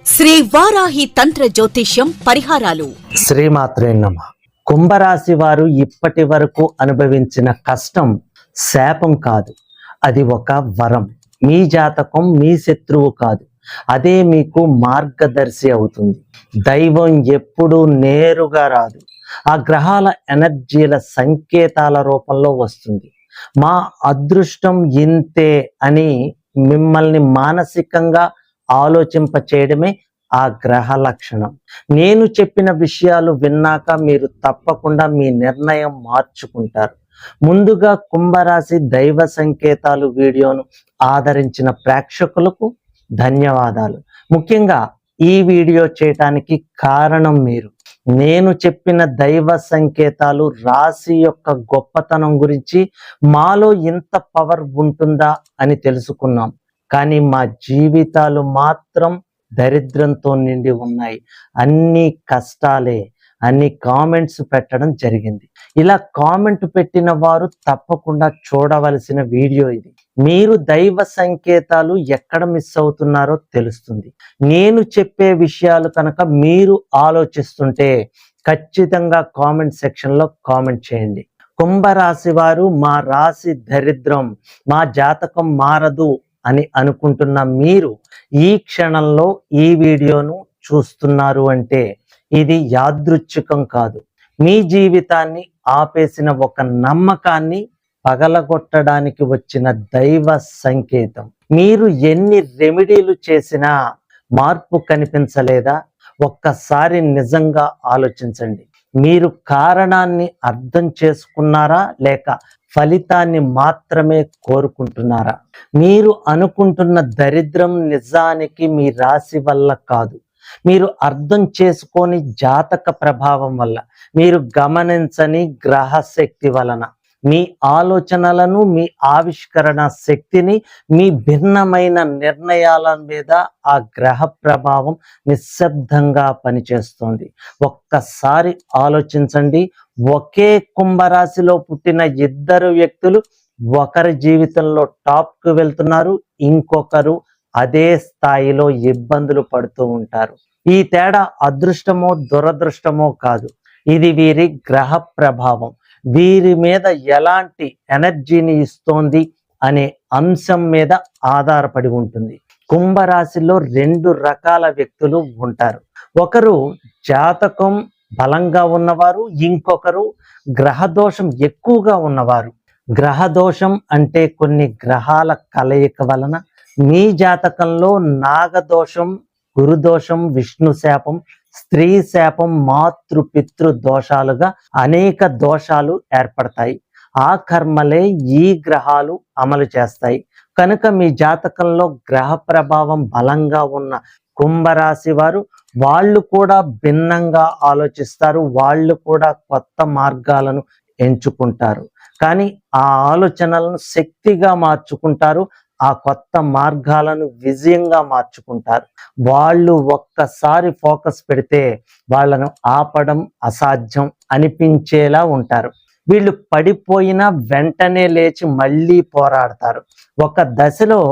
శ్రీ వారాహి తంత్ర జ్యోతిష్యం పరిహారాలు. శ్రీమాత్రే నమః. కుంభరాశి వారు ఇప్పటి వరకు అనుభవించిన కష్టం శాపం కాదు, అది ఒక వరం. మీ జాతకం మీ శత్రువు కాదు, అదే మీకు మార్గదర్శి అవుతుంది. దైవం ఎప్పుడూ నేరుగా రాదు, ఆ గ్రహాల ఎనర్జీల సంకేతాల రూపంలో వస్తుంది. మా అదృష్టం ఇంతే అని మిమ్మల్ని మానసికంగా ఆలోచింప చేయడమే ఆ గ్రహ లక్షణం. నేను చెప్పిన విషయాలు విన్నాక మీరు తప్పకుండా మీ నిర్ణయం మార్చుకుంటారు. ముందుగా కుంభరాశి దైవ సంకేతాలు వీడియోను ఆదరించిన ప్రేక్షకులకు ధన్యవాదాలు. ముఖ్యంగా ఈ వీడియో చేయటానికి కారణం మీరు. నేను చెప్పిన దైవ సంకేతాలు రాశి యొక్క గొప్పతనం గురించి, మాలో ఇంత పవర్ ఉంటుందా అని తెలుసుకున్నాం. కానీ మా జీవితాలు మాత్రం దరిద్రంతో నిండి ఉన్నాయి. అన్ని కష్టాలే అన్ని కామెంట్స్ పెట్టడం జరిగింది. ఇలా కామెంట్ పెట్టిన వారు తప్పకుండా చూడవలసిన వీడియో ఇది. మీరు దైవ సంకేతాలు ఎక్కడ మిస్ అవుతున్నారో తెలుస్తుంది. నేను చెప్పే విషయాలు కనుక మీరు ఆలోచిస్తుంటే ఖచ్చితంగా కామెంట్ సెక్షన్లో కామెంట్ చేయండి. కుంభరాశి వారు మా రాశి దరిద్రం, మా జాతకం మారదు అని అనుకుంటున్న మీరు ఈ క్షణంలో ఈ వీడియోను చూస్తున్నారు అంటే ఇది యాదృచ్ఛికం కాదు. మీ జీవితాన్ని ఆపేసిన ఒక నమ్మకాన్ని పగలగొట్టడానికి వచ్చిన దైవ సంకేతం. మీరు ఎన్ని రెమెడీలు చేసినా మార్పు కనిపించలేదా? ఒక్కసారి నిజంగా ఆలోచించండి. మీరు కారణాన్ని అర్థం చేసుకున్నారా, లేక ఫలితాన్ని మాత్రమే కోరుకుంటున్నారా? మీరు అనుకుంటున్న దరిద్రం నిజానికి మీ రాశి వల్ల కాదు, మీరు అర్థం చేసుకోని జాతక ప్రభావం వల్ల, మీరు గమనించని గ్రహ శక్తి వలన. మీ ఆలోచనలను, మీ ఆవిష్కరణ శక్తిని, మీ భిన్నమైన నిర్ణయాల మీద ఆ గ్రహ ప్రభావం నిశ్శబ్దంగా పనిచేస్తుంది. ఒక్కసారి ఆలోచించండి. ఒకే కుంభరాశిలో పుట్టిన ఇద్దరు వ్యక్తులు ఒకరి జీవితంలో టాప్కు వెళ్తున్నారు, ఇంకొకరు అదే స్థాయిలో ఇబ్బందులు పడుతూ ఉంటారు. ఈ తేడా అదృష్టమో దురదృష్టమో కాదు, ఇది వీరి గ్రహ ప్రభావం. వీరి మీద ఎలాంటి ఎనర్జీని ఇస్తోంది అనే అంశం మీద ఆధారపడి ఉంటుంది. కుంభరాశిలో రెండు రకాల వ్యక్తులు ఉంటారు. ఒకరు జాతకం బలంగా ఉన్నవారు, ఇంకొకరు గ్రహదోషం ఎక్కువగా ఉన్నవారు. గ్రహదోషం అంటే కొన్ని గ్రహాల కలయిక వలన మీ జాతకంలో నాగదోషం, గురుదోషం, విష్ణు శాపం, స్త్రీ శాపం, మాతృ పితృ దోషాలుగా అనేక దోషాలు ఏర్పడతాయి. ఆ కర్మలే ఈ గ్రహాలు అమలు చేస్తాయి. కనుక మీ జాతకంలో గ్రహ ప్రభావం బలంగా ఉన్న కుంభరాశి వారు వాళ్ళు కూడా భిన్నంగా ఆలోచిస్తారు, వాళ్ళు కూడా కొత్త మార్గాలను ఎంచుకుంటారు. కానీ ఆ ఆలోచనలను శక్తిగా మార్చుకుంటారు, ఆ కొత్త మార్గాలను విజయంగా మార్చుకుంటారు. వాళ్ళు ఒక్కసారి ఫోకస్ పెడితే వాళ్ళను ఆపడం అసాధ్యం అనిపించేలా ఉంటారు. వీళ్ళు పడిపోయినా వెంటనే లేచి మళ్ళీ పోరాడతారు. ఒక దశలో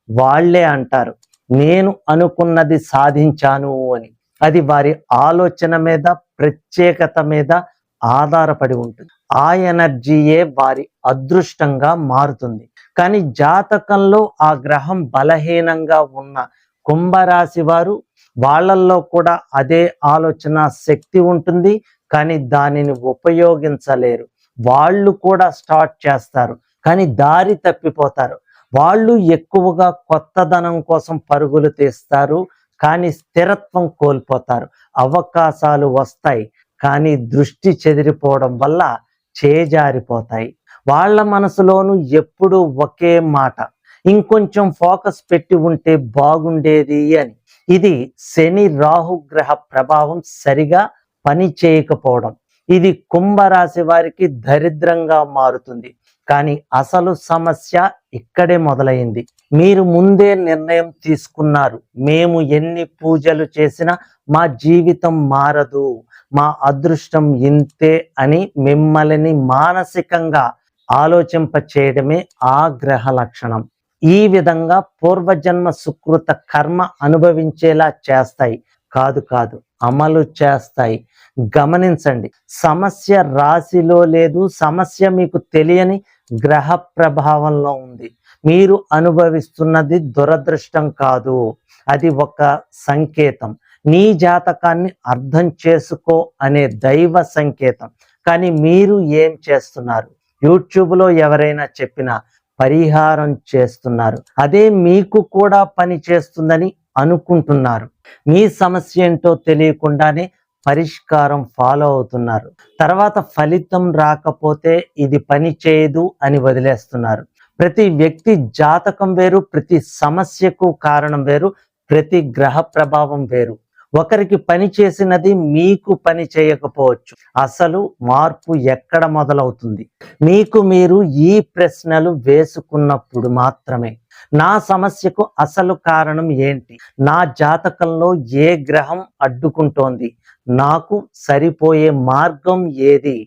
వాళ్ళే అంటారు, నేను అనుకున్నది సాధించాను అని. అది వారి ఆలోచన మీద, ప్రత్యేకత మీద ఆధారపడి ఉంటుంది. ఆ ఎనర్జీయే వారి అదృష్టంగా మారుతుంది. కానీ జాతకంలో ఆ గ్రహం బలహీనంగా ఉన్న కుంభరాశి వారు, వాళ్ళల్లో కూడా అదే ఆలోచన శక్తి ఉంటుంది, కానీ దానిని ఉపయోగించలేరు. వాళ్ళు కూడా స్టార్ట్ చేస్తారు, కానీ దారి తప్పిపోతారు. వాళ్ళు ఎక్కువగా కొత్తదనం కోసం పరుగులు తీస్తారు, కానీ స్థిరత్వం కోల్పోతారు. అవకాశాలు వస్తాయి, కానీ దృష్టి చెదిరిపోవడం వల్ల చేజారిపోతాయి. వాళ్ళ మనసులోనూ ఎప్పుడూ ఒకే మాట, ఇంకొంచెం ఫోకస్ పెట్టి ఉంటే బాగుండేది అని. ఇది శని రాహు గ్రహ ప్రభావం సరిగా పని చేయకపోవడం. ఇది కుంభరాశి వారికి దరిద్రంగా మారుతుంది. కానీ అసలు సమస్య ఇక్కడే మొదలైంది. మీరు ముందే నిర్ణయం తీసుకున్నారు, మేము ఎన్ని పూజలు చేసినా మా జీవితం మారదు, మా అదృష్టం ఇంతే అని మిమ్మల్ని మానసికంగా ఆలోచింప చేయడమే ఆ గ్రహ లక్షణం. ఈ విధంగా పూర్వజన్మ సుకృత కర్మ అనుభవించేలా చేస్తాయి. కాదు అమలు చేస్తాయి. గమనించండి, సమస్య రాశిలో లేదు, సమస్య మీకు తెలియని గ్రహ ప్రభావంలో ఉంది. మీరు అనుభవిస్తున్నది దురదృష్టం కాదు, అది ఒక సంకేతం. నీ జాతకాన్ని అర్థం చేసుకో అనే దైవ సంకేతం. కానీ మీరు ఏం చేస్తున్నారు? యూట్యూబ్లో ఎవరైనా చెప్పిన పరిహారం చేస్తున్నారు, అదే మీకు కూడా పని చేస్తుందని అనుకుంటున్నారు. మీ సమస్య ఏంటో తెలియకుండానే పరిష్కారం ఫాలో అవుతున్నారు. తర్వాత ఫలితం రాకపోతే ఇది పని చేయదు అని వదిలేస్తున్నారు. ప్రతి వ్యక్తి జాతకం వేరు, ప్రతి సమస్యకు కారణం వేరు, ప్రతి గ్రహ ప్రభావం వేరు. ఒకరికి పని చేసినది మీకు పని చేయకపోవచ్చు. అసలు మార్పు ఎక్కడ మొదలవుతుంది? మీకు మీరు ఈ ప్రశ్నలు వేసుకున్నప్పుడు మాత్రమే. నా సమస్యకు అసలు కారణం ఏంటి? నా జాతకంలో ఏ గ్రహం అడ్డుకుంటోంది? నాకు సరిపోయే మార్గం ఏది?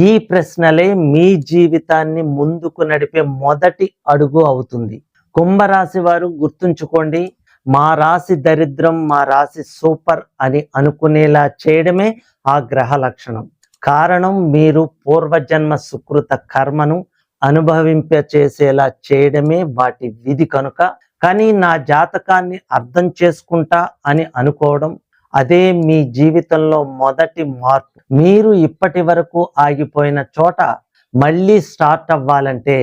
ఈ ప్రశ్నలే మీ జీవితాన్ని ముందుకు నడిపే మొదటి అడుగు అవుతుంది. కుంభరాశి వారు గుర్తుంచుకోండి, మా రాశి దరిద్రం, మా రాశి సూపర్ అని అనుకునేలా చేయడమే ఆ గ్రహ లక్షణం. కారణం, మీరు పూర్వజన్మ సుకృత కర్మను అనుభవింపచేసేలా చేయడమే వాటి విధి కనుక. కానీ నా జాతకాన్ని అర్థం చేసుకుంటా అని అనుకోవడం, అదే మీ జీవితంలో మొదటి మార్పు. మీరు ఇప్పటి వరకు ఆగిపోయిన చోట మళ్ళీ స్టార్ట్ అవ్వాలంటే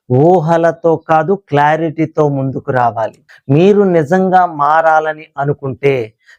ఊహలతో కాదు, క్లారిటీతో ముందుకు రావాలి. మీరు నిజంగా మారాలని అనుకుంటే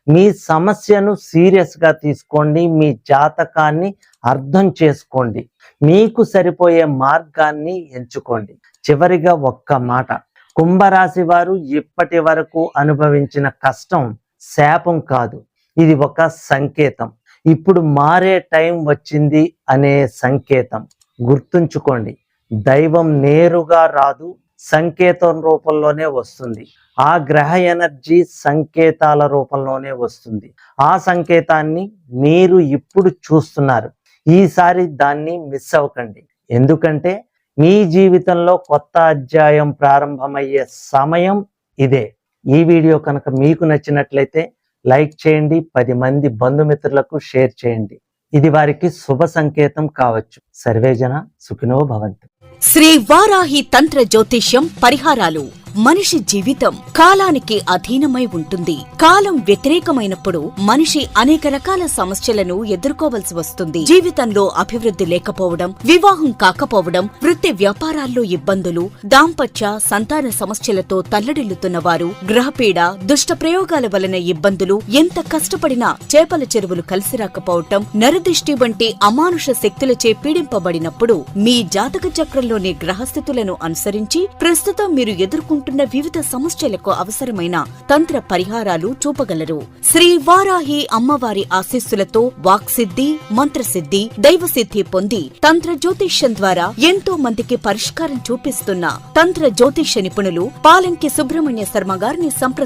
మీ సమస్యను సీరియస్గా తీసుకోండి, మీ జాతకాన్ని అర్థం చేసుకోండి, మీకు సరిపోయే మార్గాన్ని ఎంచుకోండి. చివరిగా ఒక్క మాట, కుంభరాశి వారు ఇప్పటి వరకు అనుభవించిన కష్టం శాపం కాదు, ఇది ఒక సంకేతం. ఇప్పుడు మారే టైం వచ్చింది అనే సంకేతం. గుర్తుంచుకోండి, దైవం నేరుగా రాదు, సంకేతం రూపంలోనే వస్తుంది. ఆ గ్రహ ఎనర్జీ సంకేతాల రూపంలోనే వస్తుంది. ఆ సంకేతాన్ని మీరు ఇప్పుడు చూస్తున్నారు. ఈసారి దాన్ని మిస్ అవ్వకండి. ఎందుకంటే మీ జీవితంలో కొత్త అధ్యాయం ప్రారంభమయ్యే సమయం ఇదే. ఈ వీడియో కనుక మీకు నచ్చినట్లయితే లైక్ చేయండి, 10 మంది బంధుమిత్రులకు షేర్ చేయండి. ఇది వారికి శుభ సంకేతం కావచ్చు. సర్వేజన సుఖినో భవంతు. శ్రీ వారాహి తంత్ర జ్యోతిష్యం పరిహారాలు. మనిషి జీవితం కాలానికి అధీనమై ఉంటుంది. కాలం వ్యతిరేకమైనప్పుడు మనిషి అనేక రకాల సమస్యలను ఎదుర్కోవలసి వస్తుంది. జీవితంలో అభివృద్ధి లేకపోవడం, వివాహం కాకపోవడం, వృత్తి వ్యాపారాల్లో ఇబ్బందులు, దాంపత్య సంతాన సమస్యలతో తల్లడిల్లుతున్న వారు, గ్రహపీడ, దుష్ట ప్రయోగాల వలన ఇబ్బందులు, ఎంత కష్టపడినా చేపల చెరువులు కలిసి రాకపోవటం, నరదిష్టి వంటి అమానుష శక్తులచే పీడింపబడినప్పుడు మీ జాతక చక్రంలోని గ్రహస్థితులను అనుసరించి ప్రస్తుతం మీరు ఎదుర్కొంటున్న వివిధ సమస్యలకు అవసరమైన తంత్ర పరిహారాలు చూపగలరు. శ్రీ వారాహి అమ్మవారి ఆశీస్సులతో వాక్సిద్ధి, మంత్రసిద్ధి, దైవసిద్ధి పొంది తంత్ర జ్యోతిష్యం ద్వారా ఎంతో మందికి పరిష్కారం చూపిస్తున్న తంత్ర జ్యోతిష్య నిపుణులు పాలంకి సుబ్రహ్మణ్య శర్మ గారిని సంప్రదించండి.